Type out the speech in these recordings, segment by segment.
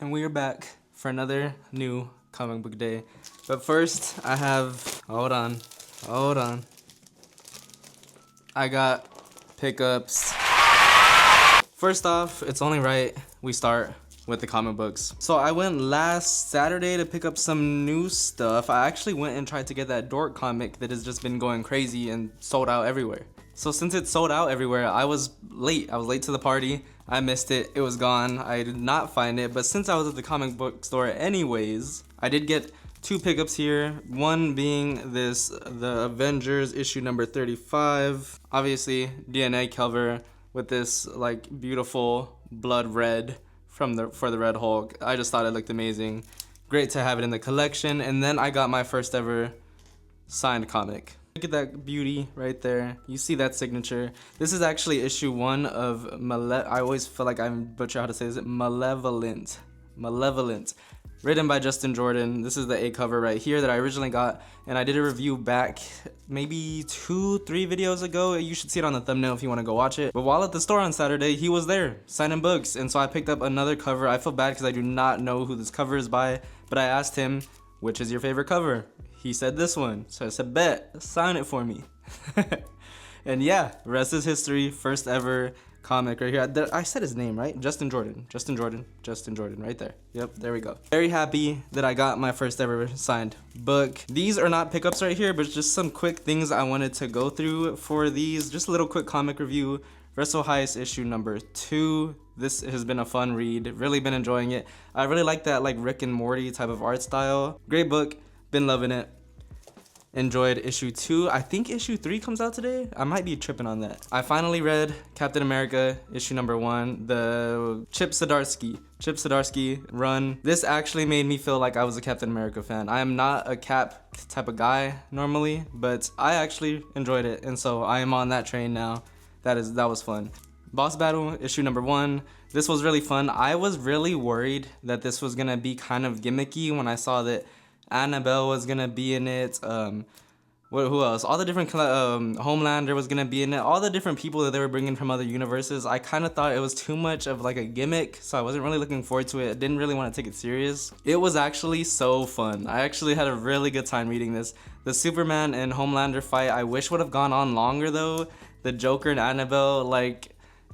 And we are back for another new comic book day. But first, I have, hold on. I got pickups. First off, it's only right we start with the comic books. So I went last Saturday to pick up some new stuff. I actually went and tried to get that Dork comic that has just been going crazy and sold out everywhere. So since it sold out everywhere, I was late. I was late to the party. I missed it. It was gone. I did not find it. But since I was at the comic book store anyways, I did get two pickups here. One being this, the Avengers issue number 35. Obviously, DNA cover with this like beautiful blood red for the Red Hulk. I just thought it looked amazing. Great to have it in the collection. And then I got my first ever signed comic. Look at that beauty right there. You see that signature. This is actually issue 1 of I always feel like I'm butcher how to say this. Malevolent. Written by Justin Jordan. This is the A cover right here that I originally got, and I did a review back maybe 2-3 videos ago. You should see it on the thumbnail if you want to go watch it. But while at the store on Saturday, he was there signing books, and so I picked up another cover. I feel bad because I do not know who this cover is by, but I asked him, which is your favorite cover? He said this one, so I said, bet, sign it for me. And yeah, rest is history. First ever comic right here. I said his name, right? Justin Jordan, right there. Yep, there we go. Very happy that I got my first ever signed book. These are not pickups right here, but just some quick things I wanted to go through for these. Just a little quick comic review. Wrestle Heist issue number 2. This has been a fun read. Really been enjoying it. I really like that like Rick and Morty type of art style. Great book. Been loving it. Enjoyed issue 2. I think issue 3 comes out today. I might be tripping on that. I finally read Captain America issue number 1, the Chip Zdarsky run. This actually made me feel like I was a Captain America fan. I am not a Cap type of guy normally, but I actually enjoyed it, and so I am on that train now. That was fun. Boss Battle issue number 1. This was really fun. I was really worried that this was gonna be kind of gimmicky when I saw that Annabelle was gonna be in it. Who else? All the different Homelander was gonna be in it. All the different people that they were bringing from other universes. I kind of thought it was too much of like a gimmick, so I wasn't really looking forward to it. I didn't really want to take it serious. It was actually so fun. I actually had a really good time reading this. The Superman and Homelander fight, I wish would have gone on longer though. The Joker and Annabelle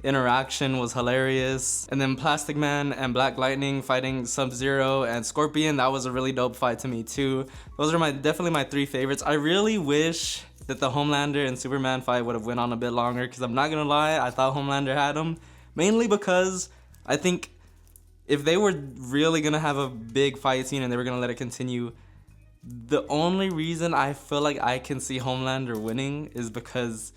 interaction was hilarious. And then Plastic Man and Black Lightning fighting Sub-Zero and Scorpion, that was a really dope fight to me too. Those are definitely my 3 favorites. I really wish that the Homelander and Superman fight would have went on a bit longer, because I'm not gonna lie, I thought Homelander had him. Mainly because I think if they were really gonna have a big fight scene and they were gonna let it continue, the only reason I feel like I can see Homelander winning is because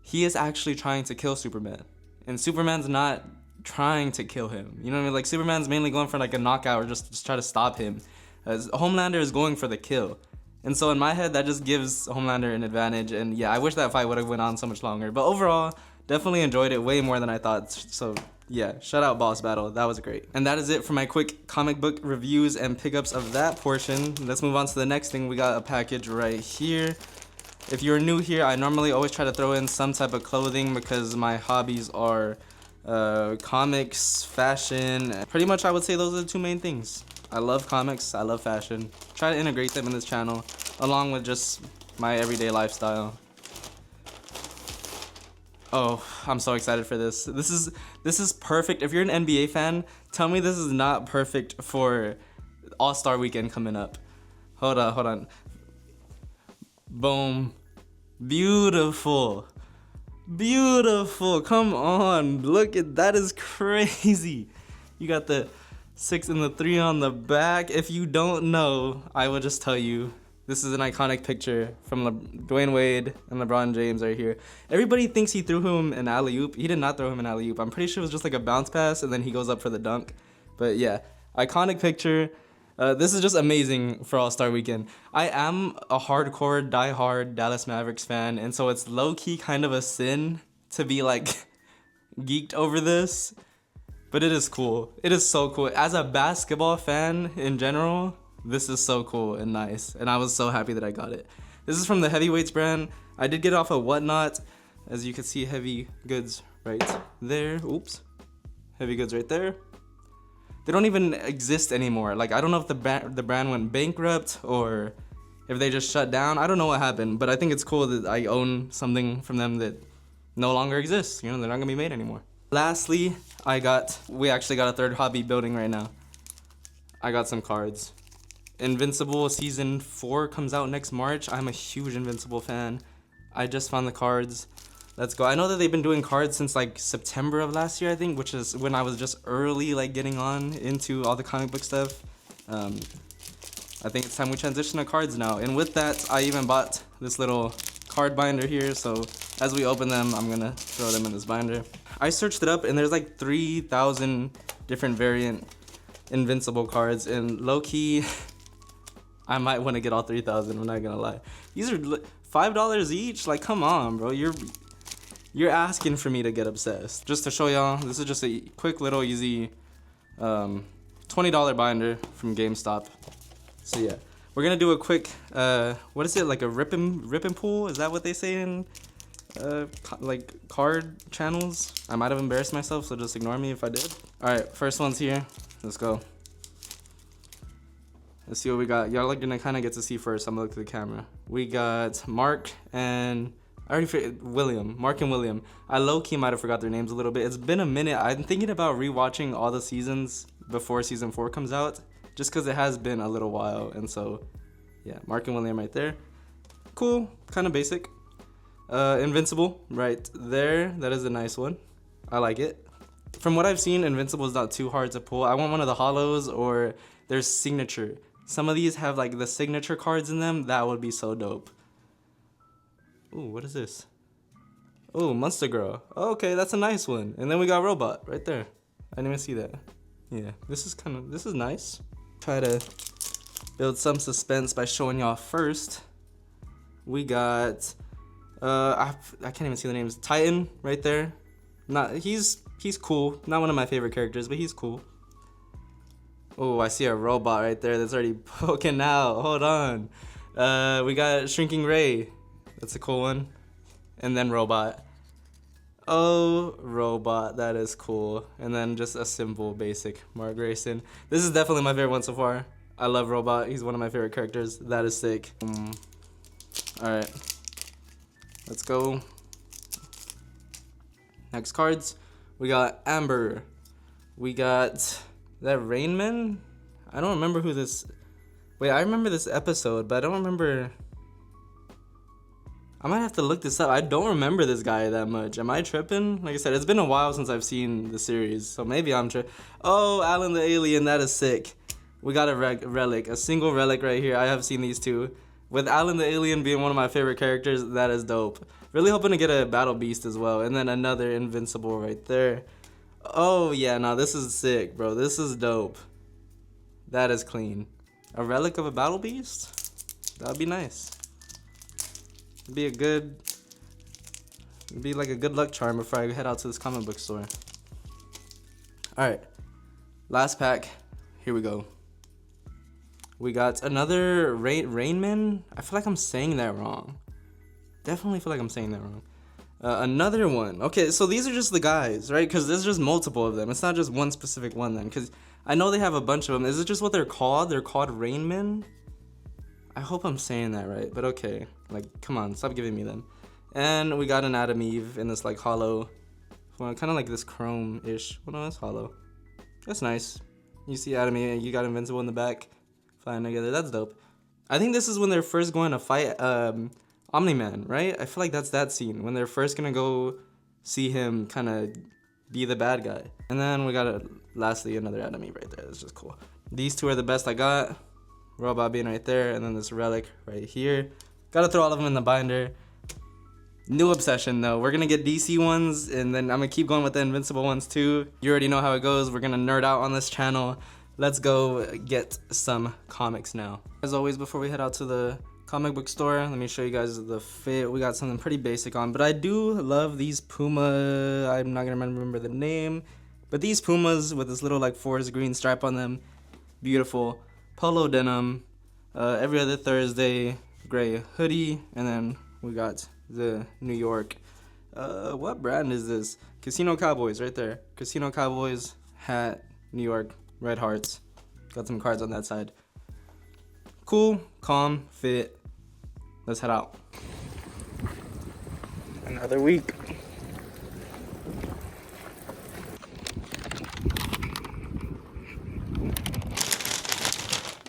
he is actually trying to kill Superman. And Superman's not trying to kill him. You know what I mean? Like, Superman's mainly going for like a knockout or just try to stop him. Homelander is going for the kill. And so in my head, that just gives Homelander an advantage. And yeah, I wish that fight would have went on so much longer. But overall, definitely enjoyed it way more than I thought. So yeah, shout out Boss Battle. That was great. And that is it for my quick comic book reviews and pickups of that portion. Let's move on to the next thing. We got a package right here. If you're new here, I normally always try to throw in some type of clothing because my hobbies are comics, fashion. Pretty much I would say those are the 2 main things. I love comics, I love fashion. Try to integrate them in this channel along with just my everyday lifestyle. Oh, I'm so excited for this. This is perfect. If you're an NBA fan, tell me this is not perfect for All-Star Weekend coming up. Hold on. Boom. Beautiful. Come on, look at that. Is crazy. You got the 6 and the 3 on the back. If you don't know, I will just tell you, this is an iconic picture from Dwayne Wade and LeBron James right here. Everybody thinks he threw him an alley-oop. He did not throw him an alley-oop. I'm pretty sure it was just like a bounce pass and then he goes up for the dunk. But yeah, iconic picture. This is just amazing for All-Star Weekend. I am a hardcore, die-hard Dallas Mavericks fan, and so it's low-key kind of a sin to be like geeked over this, but it is cool. It is so cool. As a basketball fan in general, this is so cool and nice, and I was so happy that I got it. This is from the Heavyweights brand. I did get it off of Whatnot. As you can see, Heavy Goods right there. Oops. Heavy Goods right there. they don't even exist anymore. Like, I don't know if the brand went bankrupt or if they just shut down. I don't know what happened, but I think it's cool that I own something from them that no longer exists. You know, they're not gonna be made anymore. Lastly, we actually got a third hobby building right now. I got some cards. Invincible Season 4 comes out next March. I'm a huge Invincible fan. I just found the cards. Let's go. I know that they've been doing cards since like September of last year, I think, which is when I was just early like getting on into all the comic book stuff. I think it's time we transition to cards now. And with that, I even bought this little card binder here. So as we open them, I'm gonna throw them in this binder. I searched it up and there's like 3,000 different variant Invincible cards, and low-key, I might want to get all 3,000, I'm not gonna lie. These are $5 each, like come on bro, you're asking for me to get obsessed. Just to show y'all, this is just a quick little easy $20 binder from GameStop. So yeah, we're gonna do a quick, what is it, like a rip and pull? Is that what they say in like card channels? I might have embarrassed myself, so just ignore me if I did. All right, first one's here. Let's go. Let's see what we got. Y'all are gonna kind of get to see first. I'm gonna look to the camera. We got Mark and Mark and William. I low-key might have forgot their names a little bit. It's been a minute. I'm thinking about rewatching all the seasons before season 4 comes out, just because it has been a little while. And so, yeah, Mark and William right there. Cool, kind of basic. Invincible right there. That is a nice one. I like it. From what I've seen, Invincible is not too hard to pull. I want one of the hollows or their signature. Some of these have like the signature cards in them. That would be so dope. Ooh, what is this? Ooh, Monster Girl. Oh, okay, that's a nice one. And then we got Robot right there. I didn't even see that. Yeah, this is nice. Try to build some suspense by showing y'all first. We got, I can't even see the names. Titan right there. He's cool. Not one of my favorite characters, but he's cool. Oh, I see a robot right there that's already poking out. Hold on. We got Shrinking Ray. That's a cool one. And then Robot. Oh, Robot. That is cool. And then just a simple, basic Mark Grayson. This is definitely my favorite one so far. I love Robot. He's one of my favorite characters. That is sick. Alright. Let's go. Next cards. We got Amber. We got that Rainman. I don't remember who this. Wait, I remember this episode, but I don't remember. I might have to look this up. I don't remember this guy that much. Am I tripping? Like I said, it's been a while since I've seen the series, so maybe I'm tripping. Oh, Alan the Alien. That is sick. We got a relic, a single relic right here. I have seen these two. With Alan the Alien being one of my favorite characters, that is dope. Really hoping to get a Battle Beast as well. And then another Invincible right there. Oh, yeah, no, this is sick, bro. This is dope. That is clean. A relic of a Battle Beast? That would be nice. It'd be like a good luck charm before I head out to this comic book store. Alright. Last pack. Here we go. We got another Rainman. I feel like I'm saying that wrong. Definitely feel like I'm saying that wrong. Another one. Okay, so these are just the guys, right? Because there's just multiple of them. It's not just one specific one then. Because I know they have a bunch of them. Is it just what they're called? They're called Rainmen? I hope I'm saying that right. But okay. Like, come on. Stop giving me them. And we got an Adam Eve in this, like, hollow. Well, kind of like this chrome-ish. Well, no, it's hollow. That's nice. You see Adam Eve. You got Invincible in the back. Flying together. That's dope. I think this is when they're first going to fight Omni-Man, right? I feel like that's that scene when they're first gonna go see him kind of be the bad guy. And then we got lastly another Adam Eve right there. That's just cool. These two are the best I got. Robot being right there, and then this relic right here. Gotta throw all of them in the binder. New obsession though. We're gonna get DC ones, and then I'm gonna keep going with the Invincible ones too. You already know how it goes. We're gonna nerd out on this channel. Let's go get some comics now. As always, before we head out to the comic book store, let me show you guys the fit. We got something pretty basic on, but I do love these Puma. I'm not gonna remember the name, but these Pumas with this little like forest green stripe on them, beautiful. Polo denim, every other Thursday, gray hoodie, and then we got the New York. What brand is this? Casino Cowboys right there. Casino Cowboys hat, New York red hearts. Got some cards on that side. Cool, calm, fit. Let's head out. Another week.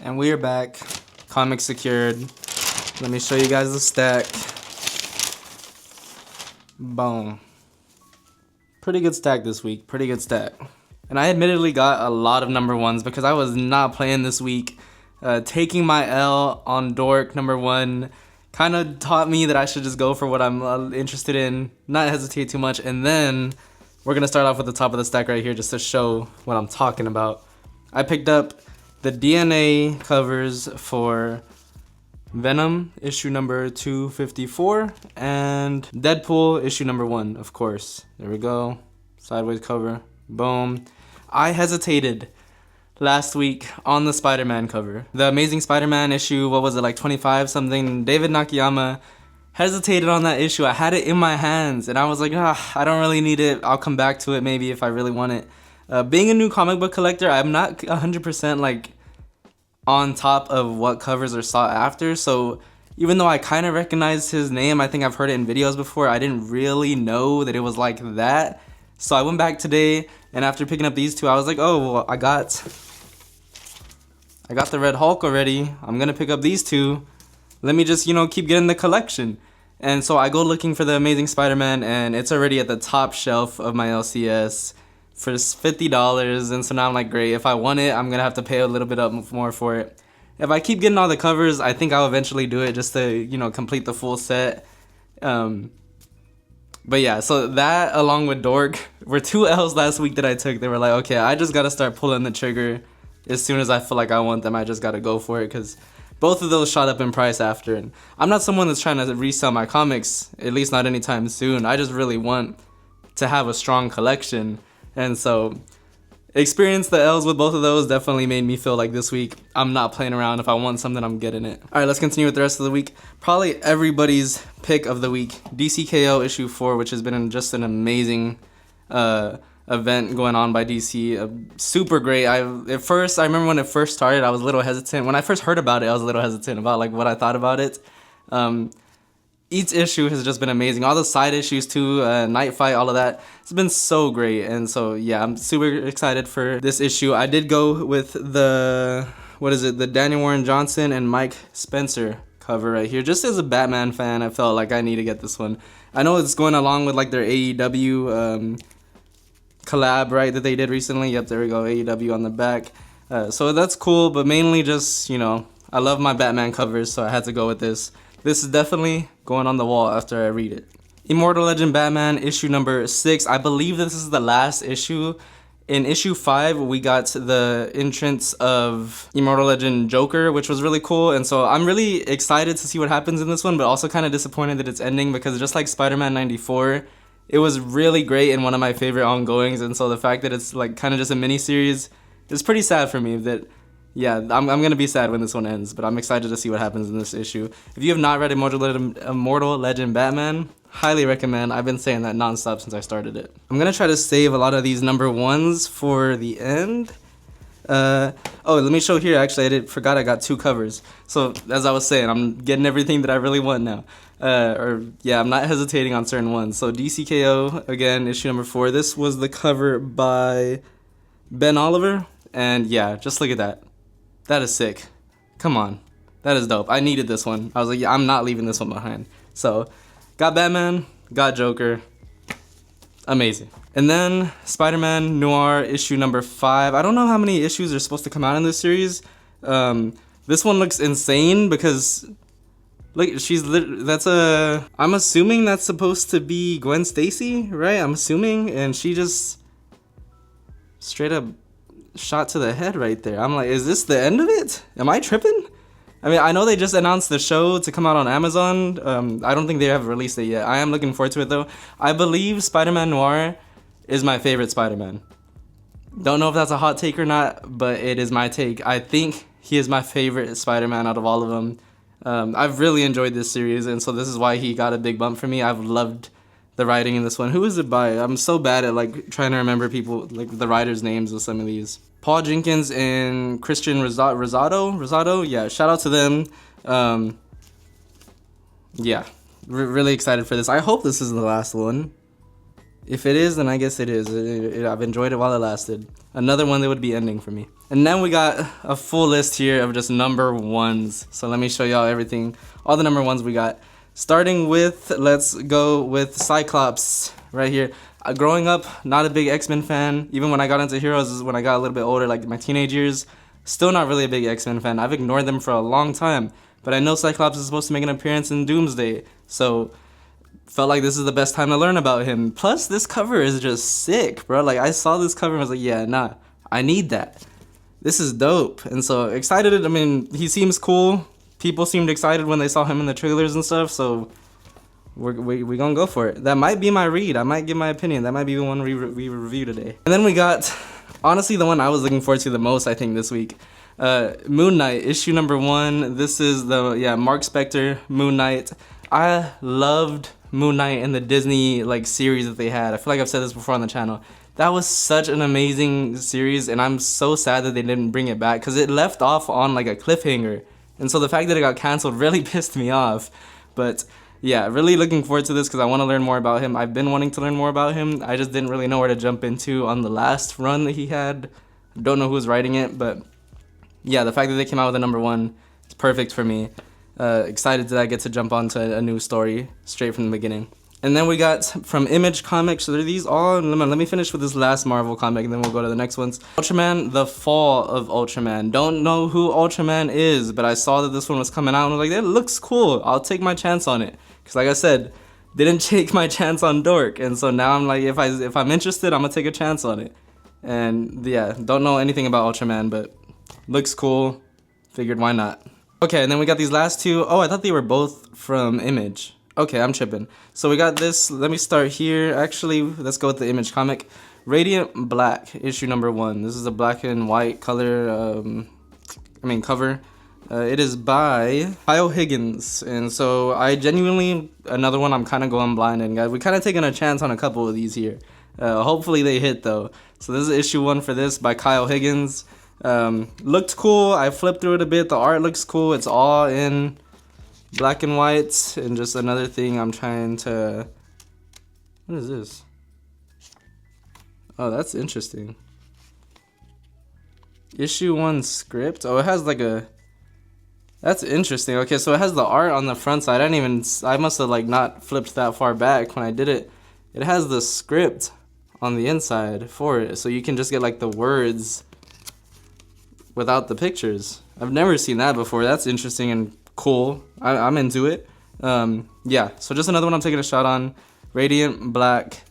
And we are back. Comics secured. Let me show you guys the stack. Boom. Pretty good stack this week. Pretty good stack. And I admittedly got a lot of number ones because I was not playing this week. Taking my L on Dork number 1 kind of taught me that I should just go for what I'm interested in, not hesitate too much. And then we're gonna start off with the top of the stack right here just to show what I'm talking about. I picked up the DNA covers for Venom issue number 254 and Deadpool issue number 1, of course. There we go. Sideways cover. Boom. I hesitated last week on the Spider-Man cover. The Amazing Spider-Man issue, what was it, like 25 something? David Nakayama hesitated on that issue. I had it in my hands and I was like, I don't really need it. I'll come back to it maybe if I really want it. Being a new comic book collector, I'm not 100% like on top of what covers are sought after. So even though I kind of recognized his name, I think I've heard it in videos before, I didn't really know that it was like that. So I went back today and after picking up these two, I was like, oh, well, I got the Red Hulk already. I'm gonna pick up these two. Let me just, keep getting the collection. And so I go looking for the Amazing Spider-Man and it's already at the top shelf of my LCS for $50. And so now I'm like, great, if I want it, I'm gonna have to pay a little bit up more for it. If I keep getting all the covers, I think I'll eventually do it just to, complete the full set. But yeah, so that along with Dork were 2 L's last week that I took. They were like, okay, I just gotta start pulling the trigger. As soon as I feel like I want them, I just gotta go for it because both of those shot up in price after. And I'm not someone that's trying to resell my comics, at least not anytime soon. I just really want to have a strong collection. And so experience the L's with both of those definitely made me feel like this week I'm not playing around. If I want something, I'm getting it. All right, let's continue with the rest of the week. Probably everybody's pick of the week, DCKO issue 4, which has been just an amazing event going on by DC. Super great. I remember when it first started, I was a little hesitant. When I first heard about it, I was a little hesitant about like what I thought about it. Each issue has just been amazing. All the side issues too, Night Fight, all of that. It's been so great. And so yeah, I'm super excited for this issue. I did go with the Daniel Warren Johnson and Mike Spencer cover right here. Just as a Batman fan, I felt like I need to get this one. I know it's going along with like their AEW collab, right, that they did recently. Yep, there we go, AEW on the back. So that's cool, but mainly just, I love my Batman covers, so I had to go with this. This is definitely going on the wall after I read it. Immortal Legend Batman issue number 6. I believe this is the last issue. In issue 5, we got the entrance of Immortal Legend Joker, which was really cool. And so I'm really excited to see what happens in this one, but also kind of disappointed that it's ending because just like Spider-Man 94, it was really great and one of my favorite ongoings. And so the fact that it's like kind of just a mini series is pretty sad for me. That, yeah, I'm gonna be sad when this one ends, but I'm excited to see what happens in this issue. If you have not read Immortal Legend Batman, highly recommend. I've been saying that nonstop since I started it. I'm gonna try to save a lot of these number ones for the end. Oh, let me show here. Actually, I forgot I got 2 covers. So as I was saying, I'm getting everything that I really want now. I'm not hesitating on certain ones. So DCKO, again, issue number 4. This was the cover by Ben Oliver. And yeah, just look at that. That is sick. Come on. That is dope. I needed this one. I was like, yeah, I'm not leaving this one behind. So, got Batman, got Joker. Amazing. And then Spider-Man Noir issue number 5. I don't know how many issues are supposed to come out in this series. This one looks insane because look, I'm assuming that's supposed to be Gwen Stacy, right? I'm assuming, and she just straight up shot to the head right there. I'm like, is this the end of it? Am I tripping? I mean, I know they just announced the show to come out on Amazon. I don't think they have released it yet. I am looking forward to it though. I believe Spider-Man Noir is my favorite Spider-Man. Don't know if that's a hot take or not, but it is my take. I think he is my favorite Spider-Man out of all of them. I've really enjoyed this series, and so this is why he got a big bump for me. I've loved the writing in this one. Who is it by? I'm so bad at like trying to remember people, like the writers' names of some of these. Paul Jenkins and Christian Rosado. Yeah, shout out to them. Yeah, really excited for this. I hope this is the last one. If it is, then I guess it is. I've enjoyed it while it lasted. Another one that would be ending for me. And then we got a full list here of just number ones. So let me show y'all everything. All the number ones we got. Starting with, let's go with Cyclops right here. Growing up, not a big X-Men fan. Even when I got into Heroes is when I got a little bit older, like my teenage years. Still not really a big X-Men fan. I've ignored them for a long time. But I know Cyclops is supposed to make an appearance in Doomsday. So felt like this is the best time to learn about him. Plus, this cover is just sick, bro. Like, I saw this cover and I was like, yeah, nah, I need that. This is dope. And so excited. I mean, he seems cool. People seemed excited when they saw him in the trailers and stuff. So we're gonna go for it. That might be my read. I might give my opinion. That might be the one we review today. And then we got, honestly, the one I was looking forward to the most, I think, this week. Moon Knight, issue number 1. This is the, Mark Spector, Moon Knight. I loved Moon Knight and the Disney like series that they had. I feel like I've said this before on the channel. That was such an amazing series, and I'm so sad that they didn't bring it back because it left off on like a cliffhanger. And so the fact that it got canceled really pissed me off. But yeah, really looking forward to this because I want to learn more about him. I've been wanting to learn more about him. I just didn't really know where to jump into on the last run that he had. Don't know who's writing it, but yeah, the fact that they came out with a number 1, it's perfect for me. Excited that I get to jump onto a new story straight from the beginning. And then we got from Image Comics. So these all, let me finish with this last Marvel comic and then we'll go to the next ones. Ultraman, The Fall of Ultraman. Don't know who Ultraman is, but I saw that this one was coming out and I was like, it looks cool. I'll take my chance on it. Because like I said, didn't take my chance on Dork. And so now I'm like, if I'm interested, I'm gonna take a chance on it. And yeah, don't know anything about Ultraman, but looks cool. Figured why not. Okay, and then we got these last two. Oh, I thought they were both from Image. Okay, I'm tripping. So we got this. Let me start here. Actually, let's go with the Image comic. Radiant Black, issue number 1. This is a black and white color, cover. It is by Kyle Higgins. And so I genuinely, another one I'm kind of going blind in, guys. We kind of taking a chance on a couple of these here. Hopefully they hit, though. So this is issue 1 for this by Kyle Higgins. Looked cool. I flipped through it a bit. The art looks cool. It's all in black and white. And just another thing I'm trying to... What is this? Oh, that's interesting. Issue 1 script. Oh, it has like a... That's interesting. Okay, so it has the art on the front side. I must have like not flipped that far back when I did it. It has the script on the inside for it. So you can just get like the words without the pictures. I've never seen that before. That's interesting and cool. I'm into it. Yeah, so just another one I'm taking a shot on. Radiant Black.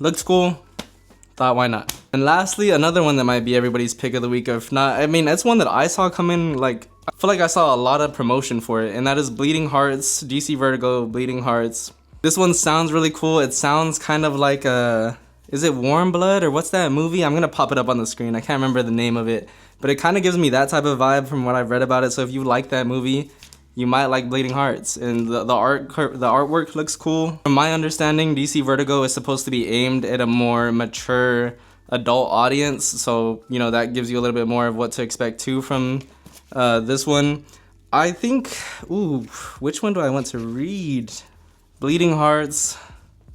Looks cool. Thought why not. And lastly, another one that might be everybody's pick of the week. If not, I mean, it's one that I saw come in, like, I feel like I saw a lot of promotion for it, and that is Bleeding Hearts, DC Vertigo, Bleeding Hearts. This one sounds really cool. It sounds kind of like is it Warm Blood or what's that movie? I'm gonna pop it up on the screen. I can't remember the name of it, but it kind of gives me that type of vibe from what I've read about it. So if you like that movie, you might like Bleeding Hearts. And the artwork looks cool. From my understanding, DC Vertigo is supposed to be aimed at a more mature adult audience. So, you know, that gives you a little bit more of what to expect too from this one. I think, ooh, which one do I want to read? Bleeding Hearts,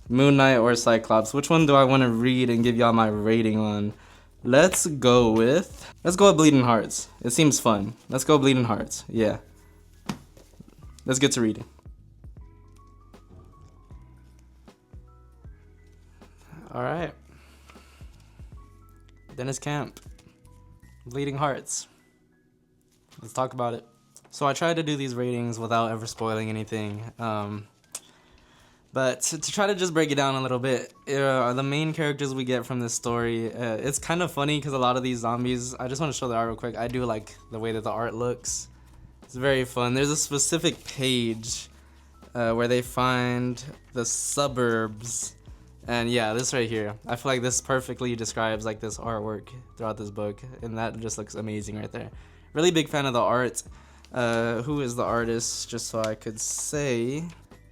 Moon Knight, or Cyclops? Which one do I want to read and give y'all my rating on? Let's go with Bleeding Hearts. It seems fun. Let's go Bleeding Hearts. Yeah. Let's get to reading. All right. Dennis Camp. Bleeding Hearts. Let's talk about it. So I tried to do these ratings without ever spoiling anything. But to try to just break it down a little bit, the main characters we get from this story, it's kind of funny because a lot of these zombies, I just want to show the art real quick. I do like the way that the art looks. It's very fun. There's a specific page where they find the suburbs. And yeah, this right here. I feel like this perfectly describes like this artwork throughout this book. And that just looks amazing right there. Really big fan of the art. Who is the artist? Just so I could say...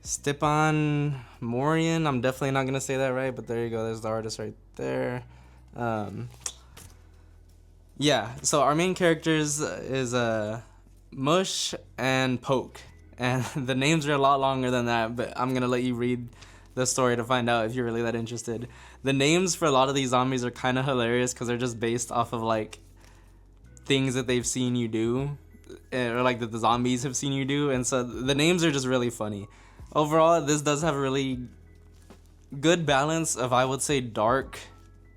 Stepan Morian. I'm definitely not gonna say that right, but there you go. There's the artist right there. Yeah, so our main characters is Mush and Poke, and the names are a lot longer than that, but I'm gonna let you read the story to find out if you're really that interested. The names for a lot of these zombies are kind of hilarious because they're just based off of like things that they've seen you do, or like that the zombies have seen you do, and so the names are just really funny. Overall, this does have a really good balance of, I would say, dark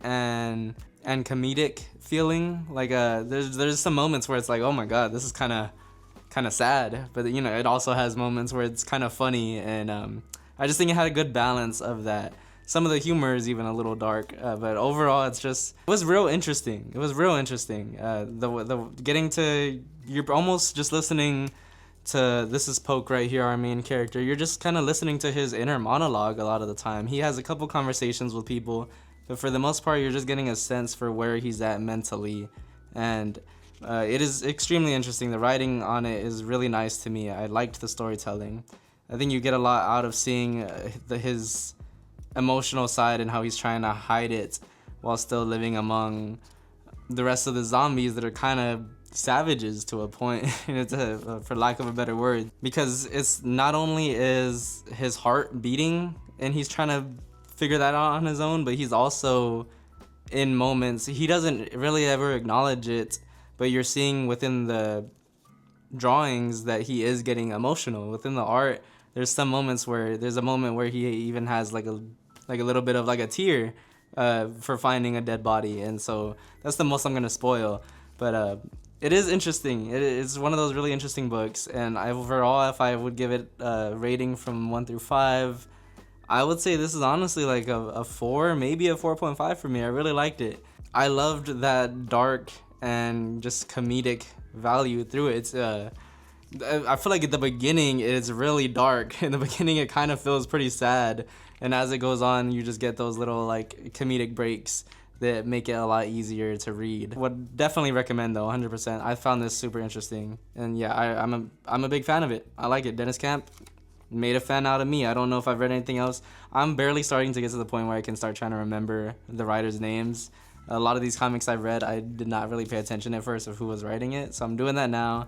and comedic feeling. Like there's some moments where it's like, oh my god, this is kind of sad, but you know, it also has moments where it's kind of funny, and I just think it had a good balance of that. Some of the humor is even a little dark, but overall it was real interesting. It was real interesting. The getting to, you're almost just listening to, this is Poke right here, our main character. You're just kind of listening to his inner monologue a lot of the time. He has a couple conversations with people, but for the most part, you're just getting a sense for where he's at mentally, and it is extremely interesting. The writing on it is really nice to me. I liked the storytelling. I think you get a lot out of seeing his emotional side and how he's trying to hide it while still living among the rest of the zombies that are kind of savages to a point, for lack of a better word. Because it's not only is his heart beating and he's trying to figure that out on his own, but he's also in moments, he doesn't really ever acknowledge it, but you're seeing within the drawings that he is getting emotional. Within the art, there's some moments where there's a moment where he even has like a little bit of like a tear for finding a dead body, and so that's the most I'm gonna spoil. But it is interesting. It's one of those really interesting books, and overall, if I would give it a rating from 1 through 5, I would say this is honestly like a 4, maybe a 4.5 for me. I really liked it. I loved that dark and just comedic value through it. It's I feel like at the beginning it's really dark. In the beginning it kind of feels pretty sad, and as it goes on you just get those little like comedic breaks that make it a lot easier to read. Would definitely recommend though, 100%. I found this super interesting, and yeah, I'm a big fan of it. I like it. Dennis Camp made a fan out of me. I don't know if I've read anything else. I'm barely starting to get to the point where I can start trying to remember the writers' names. A lot of these comics I've read, I did not really pay attention at first of who was writing it, so I'm doing that now.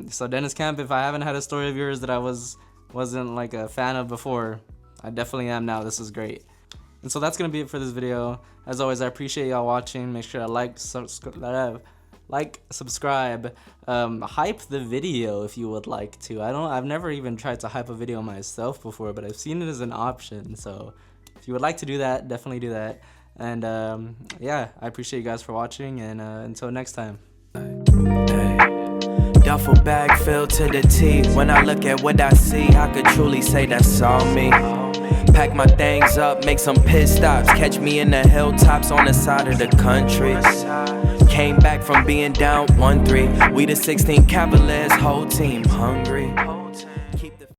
So Dennis Camp, if I haven't had a story of yours that I wasn't like a fan of before, I definitely am now. This is great. And so that's gonna be it for this video. As always, I appreciate y'all watching. Make sure to like, subscribe, hype the video if you would like to. I've never even tried to hype a video myself before, but I've seen it as an option. So if you would like to do that, definitely do that. And yeah, I appreciate you guys for watching, and until next time. Duffel bag filled to the teeth. When I look at what I see, I could truly say that's all me. Pack my things up, make some pit stops. Catch me in the hilltops on the side of the country. Came back from being down 1-3. We the 16 Cavaliers, whole team hungry.